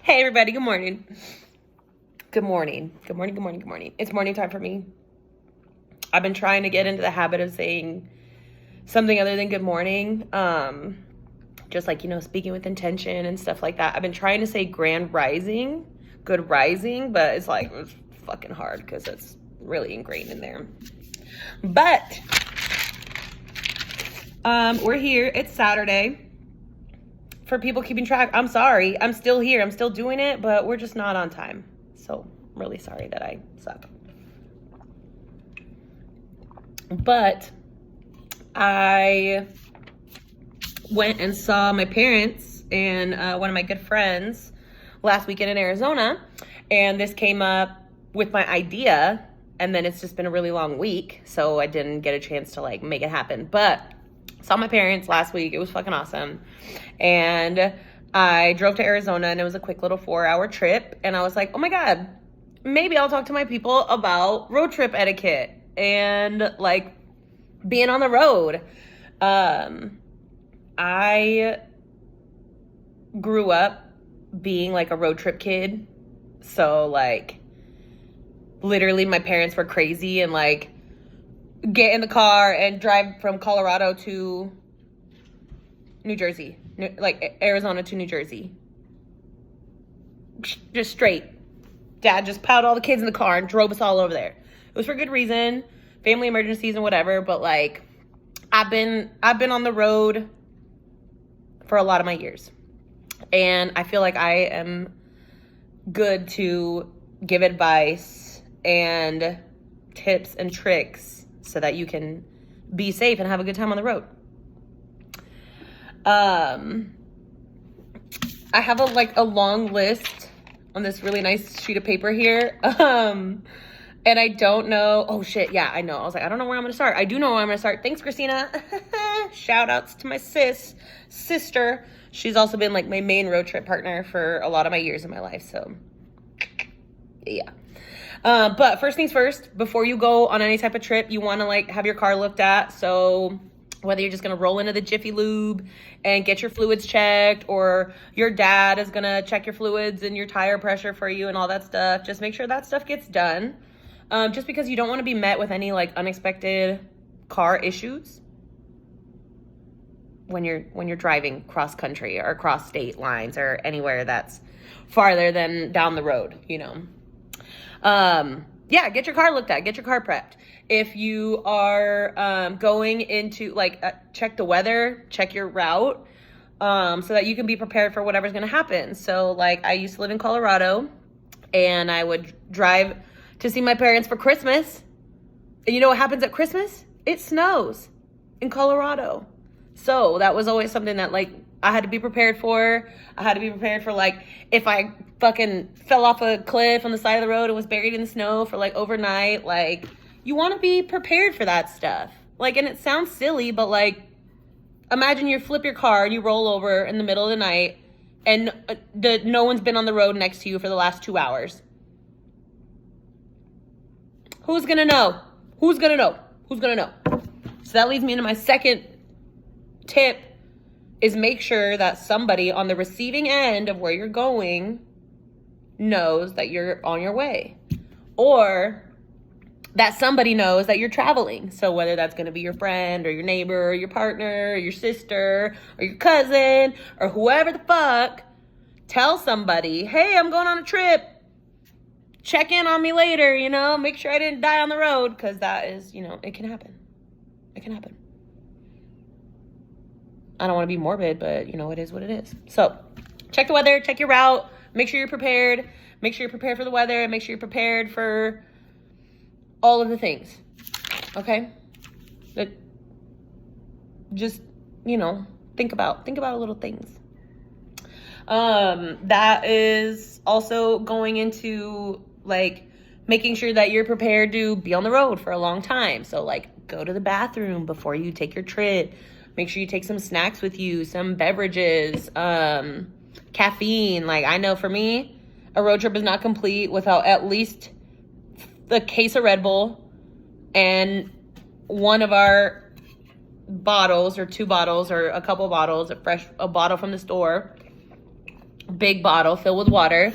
Hey everybody, good morning. Good morning. Good morning, good morning, good morning. It's morning time for me. I've been trying to get into the habit of saying something other than good morning. Just like, speaking with intention and stuff like that. I've been trying to say grand rising, good rising, but it's fucking hard because it's really ingrained in there. But we're here. It's Saturday. For people keeping track, I'm sorry. I'm still here. I'm still doing it, but we're just not on time. So I'm really sorry that I suck. But I went and saw my parents and one of my good friends last weekend in Arizona. And this came up with my idea. And then it's just been a really long week. So I didn't get a chance to make it happen. But saw my parents last week. It was fucking awesome. And I drove to Arizona and it was a quick little 4-hour trip. And I was like, oh my God, maybe I'll talk to my people about road trip etiquette and being on the road. I grew up being a road trip kid. So literally my parents were crazy and get in the car and drive from Colorado to New Jersey, Arizona to New Jersey. Just straight. Dad just piled all the kids in the car and drove us all over there. It was for good reason, family emergencies and whatever, but I've been on the road for a lot of my years. And I feel like I am good to give advice and tips and tricks so that you can be safe and have a good time on the road. I have a long list on this really nice sheet of paper here. And I don't know. Oh shit. Yeah, I know. I was I don't know where I'm going to start. I do know where I'm going to start. Thanks, Christina. Shout outs to my sister. She's also been my main road trip partner for a lot of my years in my life. So yeah. But first things first, before you go on any type of trip, you want to have your car looked at. So whether you're just going to roll into the Jiffy Lube and get your fluids checked, or your dad is going to check your fluids and your tire pressure for you and all that stuff, just make sure that stuff gets done. Just because you don't want to be met with any unexpected car issues when you're driving cross country or across state lines or anywhere that's farther than down the road, Yeah, get your car looked at, get your car prepped. If you are going into check the weather, check your route, so that you can be prepared for whatever's going to happen. So I used to live in Colorado and I would drive to see my parents for Christmas. And you know what happens at Christmas? It snows in Colorado. So that was always something that I had to be prepared for. I had to be prepared for if I fucking fell off a cliff on the side of the road and was buried in the snow for overnight. You want to be prepared for that stuff. And it sounds silly, but imagine you flip your car and you roll over in the middle of the night and no one's been on the road next to you for the last 2 hours. Who's gonna know? Who's gonna know? Who's gonna know? So that leads me into my second tip, is make sure that somebody on the receiving end of where you're going knows that you're on your way, or that somebody knows that you're traveling. So whether that's going to be your friend or your neighbor or your partner or your sister or your cousin or whoever the fuck, tell somebody, hey, I'm going on a trip. Check in on me later, make sure I didn't die on the road, because that is, it can happen. It can happen. I don't want to be morbid, but it is what it is. So check the weather, check your route, make sure you're prepared. Make sure you're prepared for the weather, and make sure you're prepared for all of the things. Okay? Just, think about little things. That is also going into making sure that you're prepared to be on the road for a long time. So go to the bathroom before you take your trip. Make sure you take some snacks with you, some beverages, caffeine. I know for me, a road trip is not complete without at least a case of Red Bull and one of our bottles or 2 bottles or a couple bottles, a bottle from the store, big bottle filled with water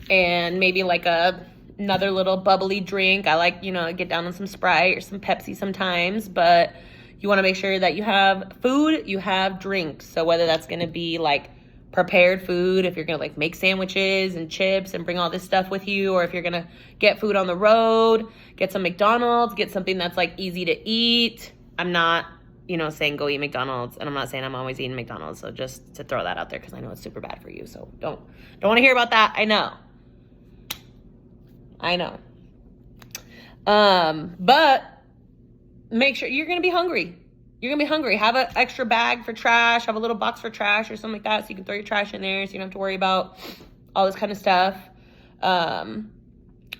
and maybe like another little bubbly drink. I like, get down on some Sprite or some Pepsi sometimes, but you want to make sure that you have food, you have drinks. So whether that's going to be like prepared food, if you're going to like make sandwiches and chips and bring all this stuff with you, or if you're going to get food on the road, get some McDonald's, get something that's like easy to eat. I'm not, saying go eat McDonald's, and I'm not saying I'm always eating McDonald's. So just to throw that out there, because I know it's super bad for you. So don't want to hear about that. I know. But make sure you're going to be hungry. Have an extra bag for trash. Have a little box for trash or something like that, so you can throw your trash in there, so you don't have to worry about all this kind of stuff.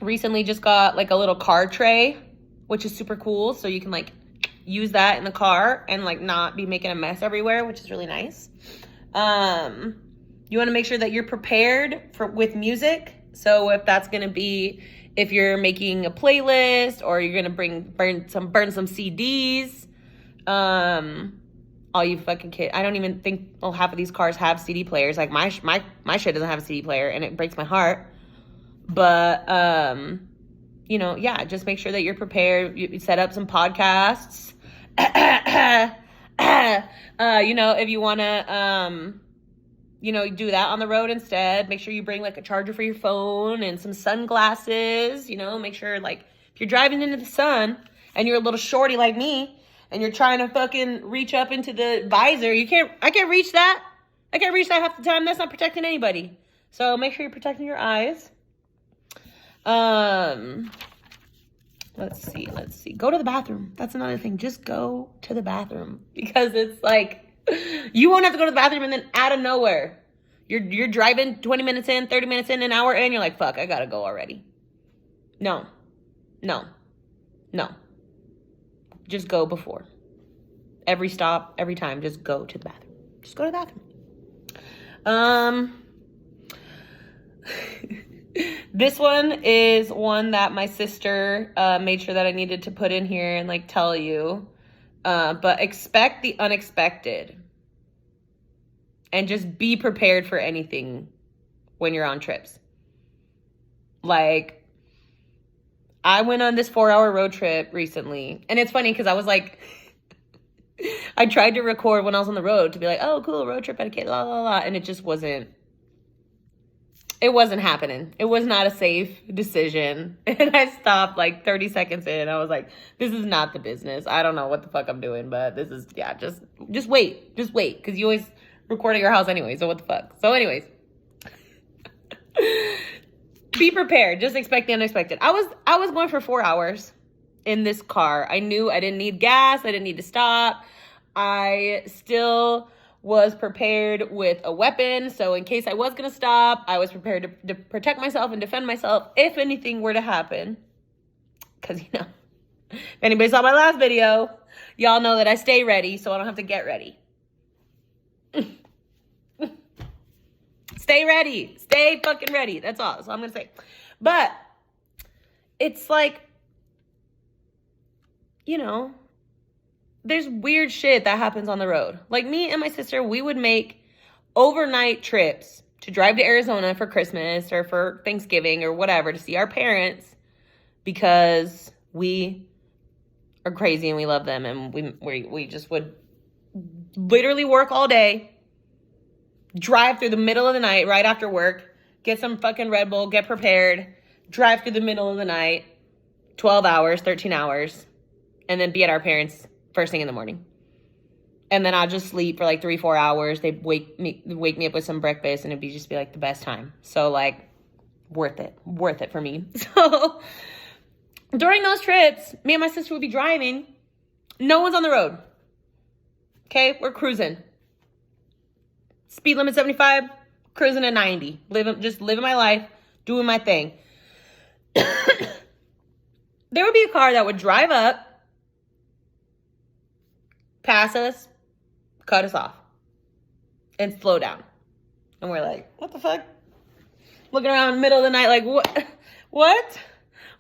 Recently just got like a little car tray, which is super cool. So you can like use that in the car and like not be making a mess everywhere, which is really nice. You want to make sure that you're prepared with music. So if that's going to be, if you're making a playlist, or you're going to burn some CDs, all you fucking kids. I don't even think half of these cars have CD players. Like my shit doesn't have a CD player, and it breaks my heart. But, just make sure that you're prepared. You set up some podcasts. If you want to, do that on the road instead. Make sure you bring like a charger for your phone and some sunglasses. Make sure like if you're driving into the sun and you're a little shorty like me and you're trying to fucking reach up into the visor, I can't reach that. I can't reach that half the time. That's not protecting anybody. So make sure you're protecting your eyes. Let's see. Go to the bathroom. That's another thing. Just go to the bathroom, because it's like, you won't have to go to the bathroom and then out of nowhere, you're driving 20 minutes in, 30 minutes in, an hour in, you're like, fuck, I gotta go already. No. Just go before. Every stop, every time, just go to the bathroom. Just go to the bathroom. This one is one that my sister made sure that I needed to put in here and like tell you. But expect the unexpected. And just be prepared for anything when you're on trips. Like, I went on this 4-hour road trip recently. And it's funny because I was like, I tried to record when I was on the road to be like, oh, cool, road trip etiquette, la, la, la. And it just wasn't happening. It was not a safe decision. And I stopped like 30 seconds in. I was like, this is not the business. I don't know what the fuck I'm doing, but this is, just wait. Just wait. Because you always record at your house anyway. So what the fuck? So anyways, be prepared. Just expect the unexpected. I was going for 4 hours in this car. I knew I didn't need gas. I didn't need to stop. I still was prepared with a weapon. So in case I was going to stop, I was prepared to protect myself and defend myself if anything were to happen. Because, if anybody saw my last video, y'all know that I stay ready, so I don't have to get ready. Stay ready. Stay fucking ready. That's all. That's all I'm going to say. But it's like, there's weird shit that happens on the road. Like me and my sister, we would make overnight trips to drive to Arizona for Christmas or for Thanksgiving or whatever to see our parents, because we are crazy and we love them, and we just would literally work all day, drive through the middle of the night right after work, get some fucking Red Bull, get prepared, drive through the middle of the night, 12 hours, 13 hours, and then be at our parents' first thing in the morning. And then I'll just sleep for like 3-4 hours. They'd wake me up with some breakfast, and it'd just be like the best time. So like, worth it for me. So during those trips, me and my sister would be driving. No one's on the road. Okay, we're cruising. Speed limit 75, cruising at 90. Just living my life, doing my thing. There would be a car that would drive up, pass us, cut us off, and slow down. And we're like, what the fuck? Looking around in the middle of the night like, what?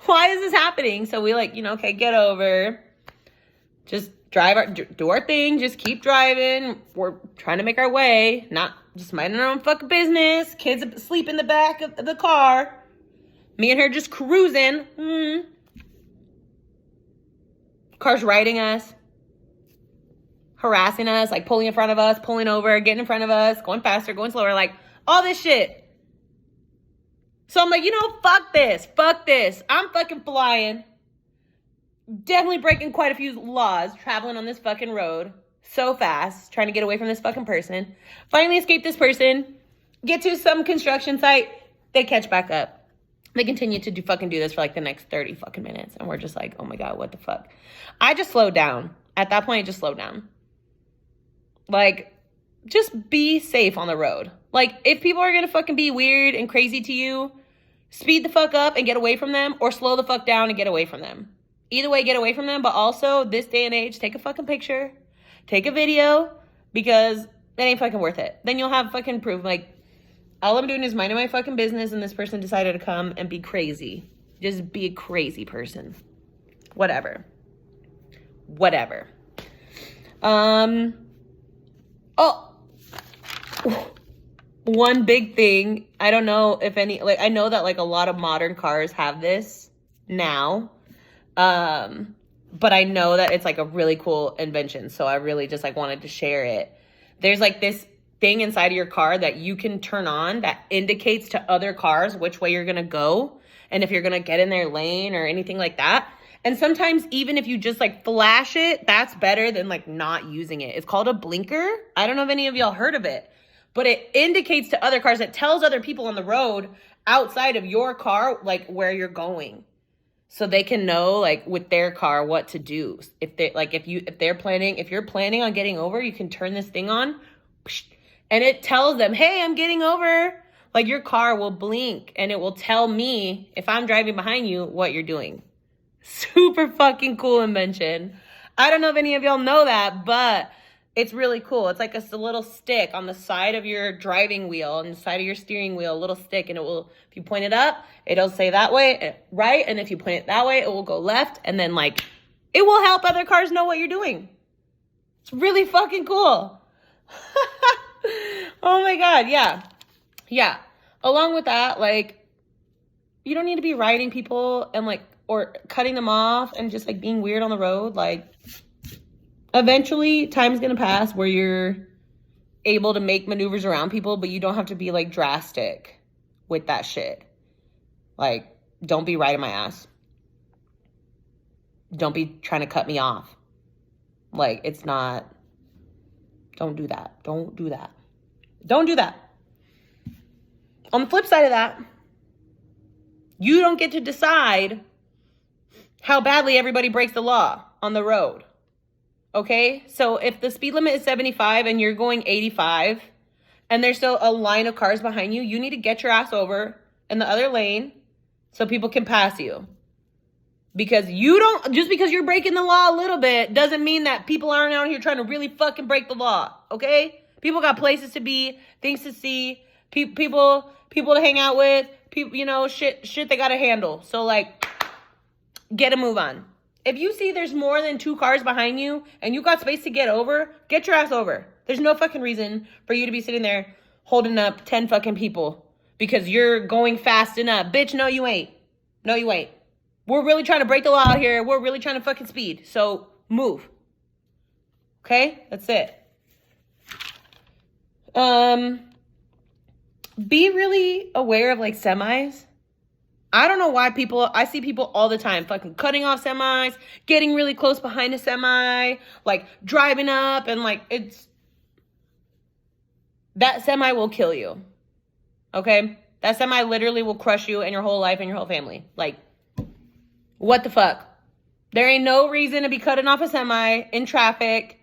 Why is this happening? So we like, okay, get over. Just do our thing. Just keep driving. We're trying to make our way. Not just minding our own fucking business. Kids asleep in the back of the car. Me and her just cruising. Cars riding us. Harassing us. Like pulling in front of us. Pulling over. Getting in front of us. Going faster. Going slower. Like all this shit. So I'm like, fuck this. Fuck this. I'm fucking flying. Definitely breaking quite a few laws traveling on this fucking road so fast, trying to get away from this fucking person. Finally escape this person, get to some construction site, they catch back up. They continue to do this for like the next 30 fucking minutes. And we're just like, oh my God, what the fuck? I just slowed down. At that point, I just slowed down. Like, just be safe on the road. Like, if people are gonna fucking be weird and crazy to you, speed the fuck up and get away from them, or slow the fuck down and get away from them. Either way, get away from them, but also, this day and age, take a fucking picture, take a video, because it ain't fucking worth it. Then you'll have fucking proof. Like, all I'm doing is minding my fucking business, and this person decided to come and be crazy. Just be a crazy person. Whatever. One big thing, I don't know if any, like, I know that, like, a lot of modern cars have this now. But I know that it's like a really cool invention. So I really just like wanted to share it. There's like this thing inside of your car that you can turn on that indicates to other cars which way you're going to go. And if you're going to get in their lane or anything like that. And sometimes even if you just like flash it, that's better than like not using it. It's called a blinker. I don't know if any of y'all heard of it, but it indicates to other cars. It tells other people on the road outside of your car, like where you're going. So they can know, like, with their car, what to do. If you're planning on getting over, you can turn this thing on, and it tells them, hey, I'm getting over. Like, your car will blink, and it will tell me, if I'm driving behind you, what you're doing. Super fucking cool invention. I don't know if any of y'all know that, but it's really cool. It's like a little stick on the side of your driving wheel, on the side of your steering wheel, a little stick, and it will, if you point it up, it'll say that way, right? And if you point it that way, it will go left, and then like, it will help other cars know what you're doing. It's really fucking cool. Oh my God, yeah. Along with that, like, you don't need to be riding people and like, or cutting them off and just like being weird on the road. Like, eventually, time's gonna pass where you're able to make maneuvers around people, but you don't have to be like drastic with that shit. Like, don't be riding my ass. Don't be trying to cut me off. Like, it's not, don't do that. Don't do that. Don't do that. On the flip side of that, you don't get to decide how badly everybody breaks the law on the road. Okay, so if the speed limit is 75 and you're going 85 and there's still a line of cars behind you, you need to get your ass over in the other lane so people can pass you. Because just because you're breaking the law a little bit doesn't mean that people aren't out here trying to really fucking break the law, okay? People got places to be, things to see, people to hang out with, people, shit they gotta handle. So like, get a move on. If you see there's more than 2 cars behind you and you got space to get over, get your ass over. There's no fucking reason for you to be sitting there holding up 10 fucking people because you're going fast enough. Bitch, no, you ain't. No, you ain't. We're really trying to break the law out here. We're really trying to fucking speed. So move. Okay? That's it. Be really aware of like semis. I don't know why I see people all the time fucking cutting off semis, getting really close behind a semi, like driving up and like that semi will kill you. Okay? That semi literally will crush you and your whole life and your whole family. Like, what the fuck? There ain't no reason to be cutting off a semi in traffic.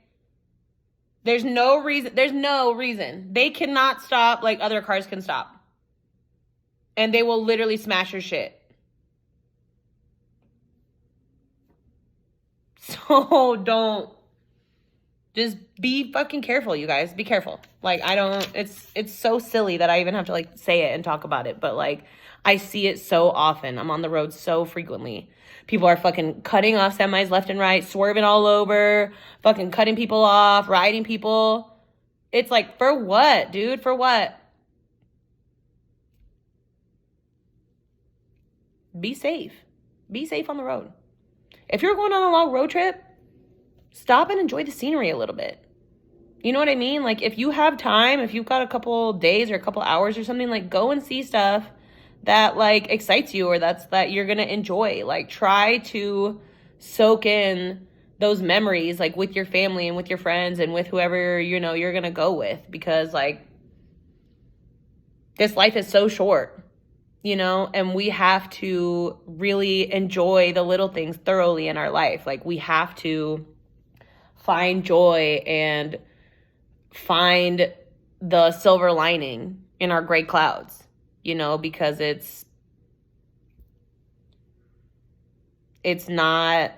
There's no reason. They cannot stop like other cars can stop. And they will literally smash your shit. So don't Just be fucking careful, you guys. Be careful. Like, it's so silly that I even have to, like, say it and talk about it. But, like, I see it so often. I'm on the road so frequently. People are fucking cutting off semis left and right, swerving all over, fucking cutting people off, riding people. It's like, for what, dude? For what? Be safe. Be safe on the road. If you're going on a long road trip, stop and enjoy the scenery a little bit. You know what I mean? Like, if you have time, if you've got a couple days or a couple hours or something, like, go and see stuff that, like, excites you or that you're gonna enjoy. Like, try to soak in those memories, like, with your family and with your friends and with whoever, you know, you're gonna go with, because, like, this life is so short, you know, and we have to really enjoy the little things thoroughly in our life. Like, we have to find joy and find the silver lining in our gray clouds, you know, because it's not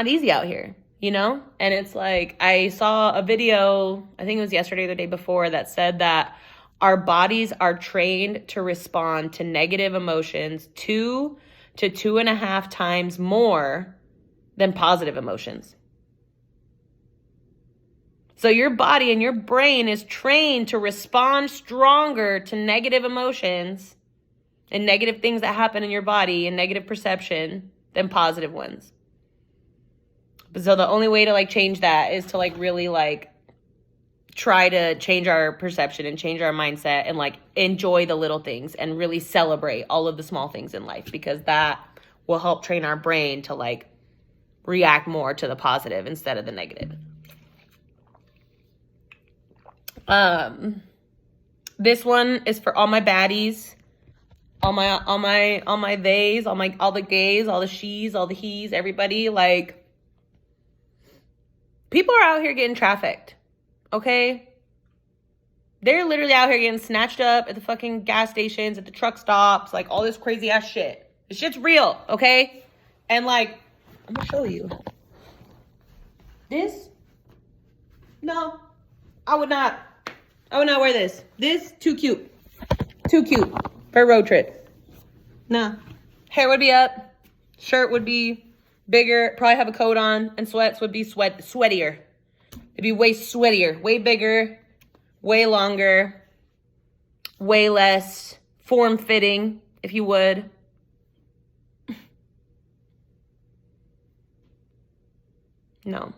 easy out here, you know? And it's like, I saw a video, I think it was yesterday or the day before, that said that our bodies are trained to respond to negative emotions 2 to 2.5 times more than positive emotions. So your body and your brain is trained to respond stronger to negative emotions and negative things that happen in your body and negative perception than positive ones. So the only way to, like, change that is to, like, really, like, try to change our perception and change our mindset and, like, enjoy the little things and really celebrate all of the small things in life, because that will help train our brain to, like, react more to the positive instead of the negative. This one is for all my baddies, all my theys, all the gays, all the she's, all the he's, everybody. Like, people are out here getting trafficked, okay? They're literally out here getting snatched up at the fucking gas stations, at the truck stops, like, all this crazy ass shit. This shit's real, okay? And, like, I'm gonna show you. This? No, I would not wear this. This, too cute. Too cute for a road trip. Nah. Hair would be up. Shirt would be bigger. Probably have a coat on. And sweats would be sweatier. It'd be way sweatier. Way bigger. Way longer. Way less form-fitting, if you would. No.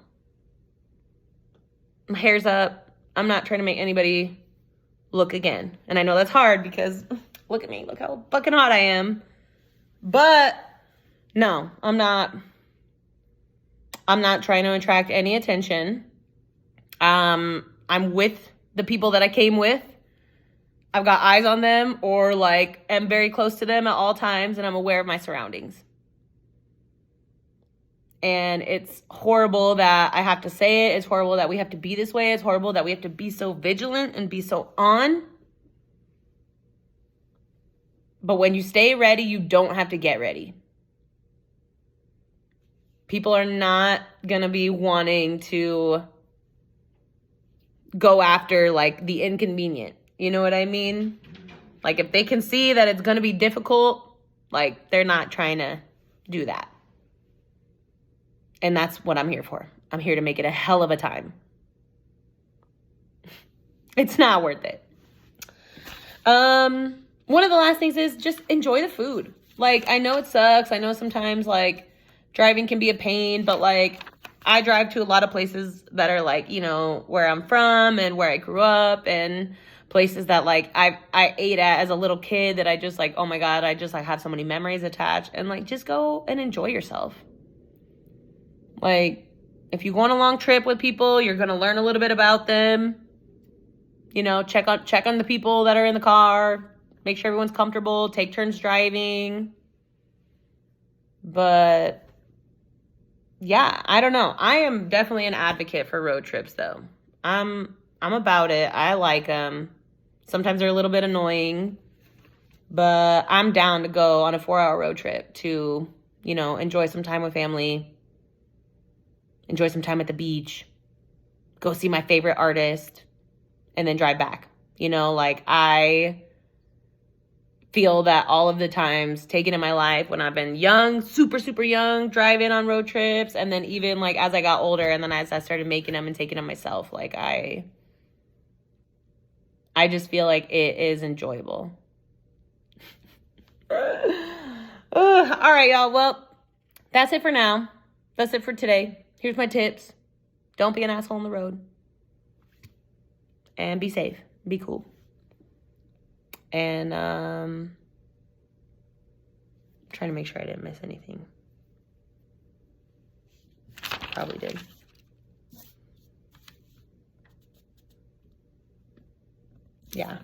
My hair's up. I'm not trying to make anybody look again. And I know that's hard because look at me. Look how fucking hot I am. But no, I'm not trying to attract any attention. I'm with the people that I came with. I've got eyes on them, or, like, am very close to them at all times, and I'm aware of my surroundings. And it's horrible that I have to say it. It's horrible that we have to be this way. It's horrible that we have to be so vigilant and be so on. But when you stay ready, you don't have to get ready. People are not going to be wanting to go after, like, the inconvenient. You know what I mean? Like, if they can see that it's going to be difficult, like, they're not trying to do that. And that's what I'm here for. I'm here to make it a hell of a time. It's not worth it. One of the last things is just enjoy the food. Like, I know it sucks. I know sometimes, like, driving can be a pain, but, like, I drive to a lot of places that are, like, you know, where I'm from and where I grew up, and places that, like, I ate at as a little kid that I just, like, oh my God, I just, like, have so many memories attached. And, like, just go and enjoy yourself. Like, if you go on a long trip with people, you're going to learn a little bit about them. You know, check on the people that are in the car. Make sure everyone's comfortable. Take turns driving. But yeah, I don't know. I am definitely an advocate for road trips, though. I'm about it. I like them. Sometimes they're a little bit annoying, but I'm down to go on a 4-hour road trip to, you know, enjoy some time with family. Enjoy some time at the beach. go see my favorite artist, and then drive back. You know, like I feel that all of the times taken in my life when I've been young, super, super young, driving on road trips, and then even like as I got older and then as I started making them and taking them myself, like I just feel like it is enjoyable. All right, y'all. Well, that's it for now. That's it for today. Here's my tips. Don't be an asshole on the road. And be safe. Be cool. And trying to make sure I didn't miss anything. Probably did. Yeah.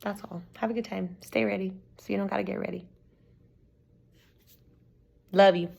That's all. Have a good time. Stay ready so you don't gotta get ready. Love you.